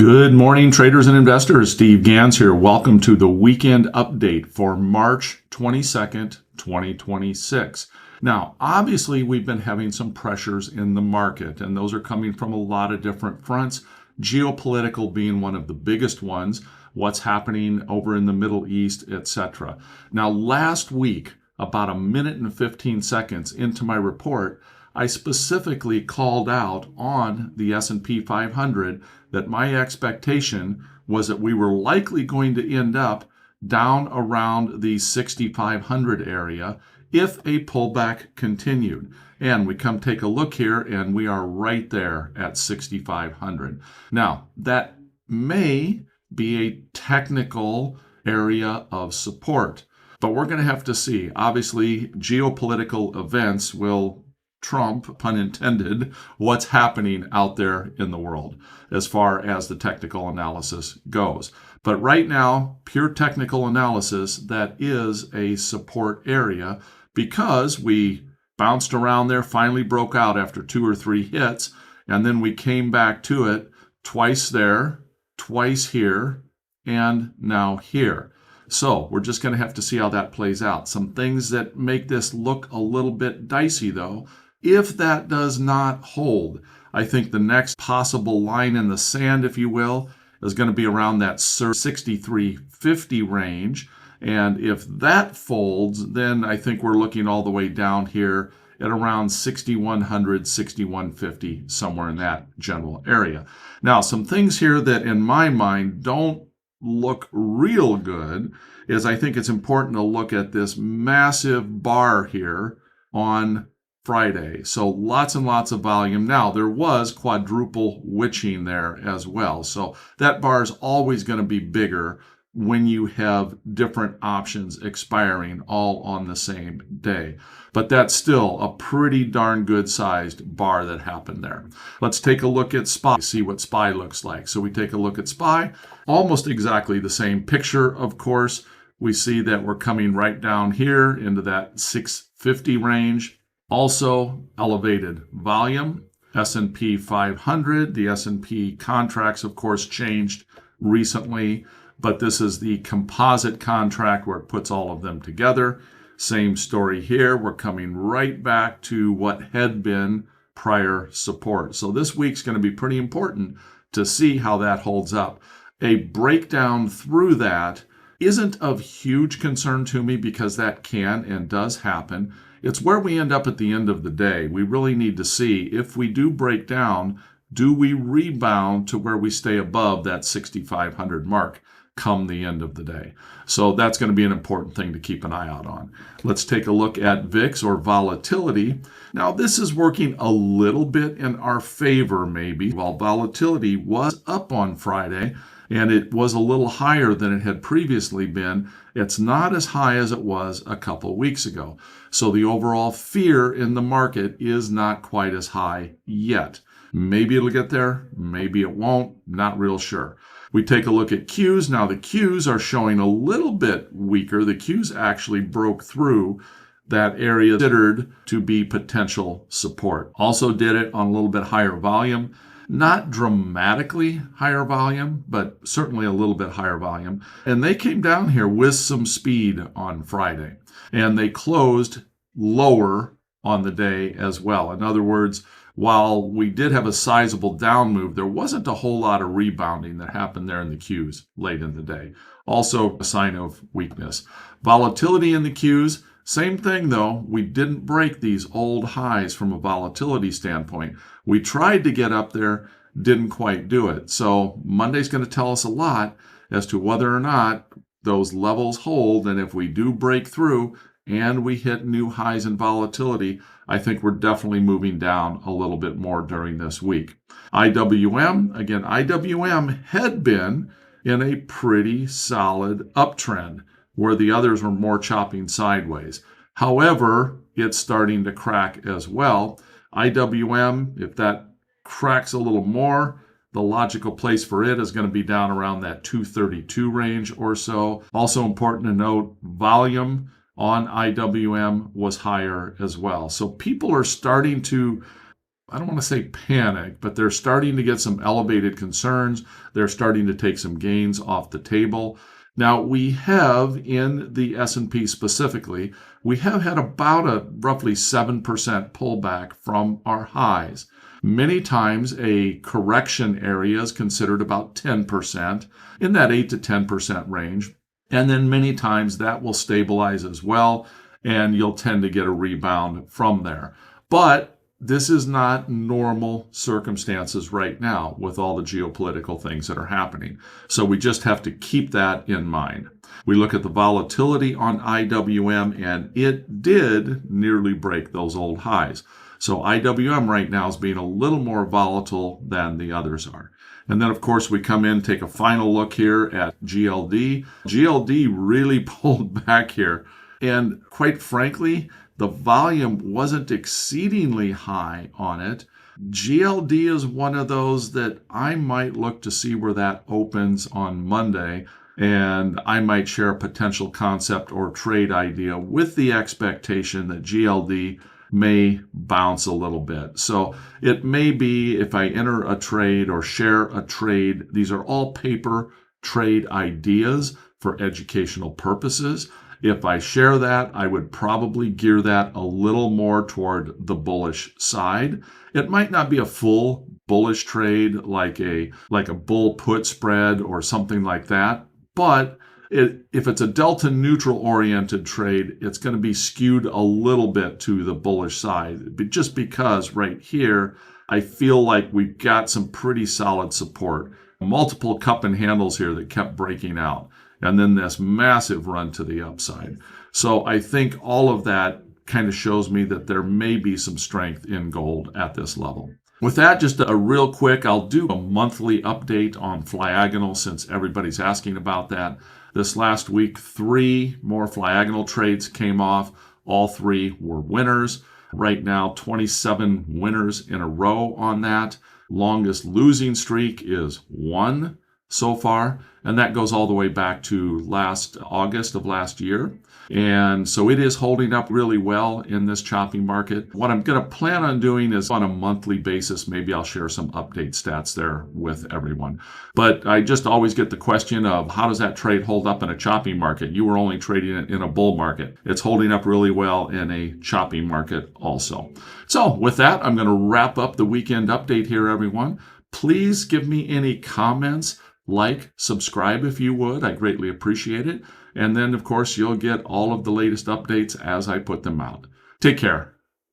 Good morning, traders and investors. Steve Gans here. Welcome to the weekend update for March 22nd, 2026. Now, obviously, we've been having some pressures in the market, and those are coming from a lot of different fronts, geopolitical being one of the biggest ones, what's happening over in the Middle East, etc. Now, last week, about a minute and 15 seconds into my report, I specifically called out on the S&P 500 that my expectation was that we were likely going to end up down around the 6,500 area if a pullback continued. And we come take a look here and we are right there at 6,500. Now, that may be a technical area of support, but we're going to have to see. Obviously, geopolitical events will trump, pun intended, what's happening out there in the world as far as the technical analysis goes. But right now, pure technical analysis, that is a support area because we bounced around there, finally broke out after 2 or 3 hits, and then we came back to it twice there, twice here, and now here. So we're just going to have to see how that plays out. Some things that make this look a little bit dicey, though. If that does not hold, I think the next possible line in the sand, if you will, is going to be around that 63.50 range. And if that folds, then I think we're looking all the way down here at around 6,100, 6,150, somewhere in that general area. Now, some things here that in my mind don't look real good is I think it's important to look at this massive bar here on Friday. So lots and lots of volume. Now, there was quadruple witching there as well. So that bar is always going to be bigger when you have different options expiring all on the same day. But that's still a pretty darn good sized bar that happened there. Let's take a look at SPY, see what SPY looks like. So we take a look at SPY, almost exactly the same picture, of course. We see that we're coming right down here into that 650 range. Also elevated volume, S&P 500. The S&P contracts, of course, changed recently, but this is the composite contract where it puts all of them together. Same story here. We're coming right back to what had been prior support. So this week's going to be pretty important to see how that holds up. A breakdown through that isn't of huge concern to me because that can and does happen. It's where we end up at the end of the day. We really need to see if we do break down, do we rebound to where we stay above that 6,500 mark come the end of the day? So that's going to be an important thing to keep an eye out on. Let's take a look at VIX or volatility. Now, this is working a little bit in our favor, maybe. While volatility was up on Friday, and it was a little higher than it had previously been, it's not as high as it was a couple weeks ago. So the overall fear in the market is not quite as high yet. Maybe it'll get there, maybe it won't, not real sure. We take a look at Qs. Now the Qs are showing a little bit weaker. The Qs actually broke through that area considered to be potential support. Also did it on a little bit higher volume. Not dramatically higher volume, but certainly a little bit higher volume. And they came down here with some speed on Friday. And they closed lower on the day as well. In other words, while we did have a sizable down move, there wasn't a whole lot of rebounding that happened there in the Qs late in the day. Also a sign of weakness. Volatility in the Qs, same thing though, we didn't break these old highs from a volatility standpoint. We tried to get up there, didn't quite do it. So Monday's going to tell us a lot as to whether or not those levels hold, and if we do break through and we hit new highs in volatility, I think we're definitely moving down a little bit more during this week. IWM, again, IWM had been in a pretty solid uptrend where the others were more chopping sideways. However, it's starting to crack as well. IWM, if that cracks a little more, the logical place for it is going to be down around that 232 range or so. Also important to note, volume on IWM was higher as well. So people are starting to I don't want to say panic, but they're starting to get some elevated concerns. They're starting to take some gains off the table. Now, we have in the S&P specifically, we have had about a roughly 7% pullback from our highs. Many times a correction area is considered about 10%, in that 8 to 10% range. And then many times that will stabilize as well, and you'll tend to get a rebound from there. But this is not normal circumstances right now with all the geopolitical things that are happening. So we just have to keep that in mind. We look at the volatility on IWM, and it did nearly break those old highs. So IWM right now is being a little more volatile than the others are. And then, of course, we come in, take a final look here at GLD. GLD really pulled back here. And quite frankly, the volume wasn't exceedingly high on it. GLD is one of those that I might look to see where that opens on Monday, and I might share a potential concept or trade idea with the expectation that GLD may bounce a little bit. So it may be if I enter a trade or share a trade, these are all paper trade ideas for educational purposes. If I share that, I would probably gear that a little more toward the bullish side. It might not be a full bullish trade like a bull put spread or something like that, but if it's a delta neutral oriented trade, it's going to be skewed a little bit to the bullish side, just because right here, I feel like we've got some pretty solid support. Multiple cup and handles here that kept breaking out, and then this massive run to the upside. So I think all of that kind of shows me that there may be some strength in gold at this level. With that, just a real quick, I'll do a monthly update on Flagagonal since everybody's asking about that. This last week, 3 more Flagagonal trades came off. All 3 were winners. Right now, 27 winners in a row on that. Longest losing streak is 1 so far, and that goes all the way back to last August of last year. And so it is holding up really well in this choppy market. What I'm going to plan on doing is on a monthly basis, maybe I'll share some update stats there with everyone. But I just always get the question of how does that trade hold up in a choppy market? You were only trading it in a bull market. It's holding up really well in a choppy market also. So with that, I'm going to wrap up the weekend update here, everyone. Please give me any comments. Like, subscribe if you would. I greatly appreciate it. And then, of course, you'll get all of the latest updates as I put them out. Take care.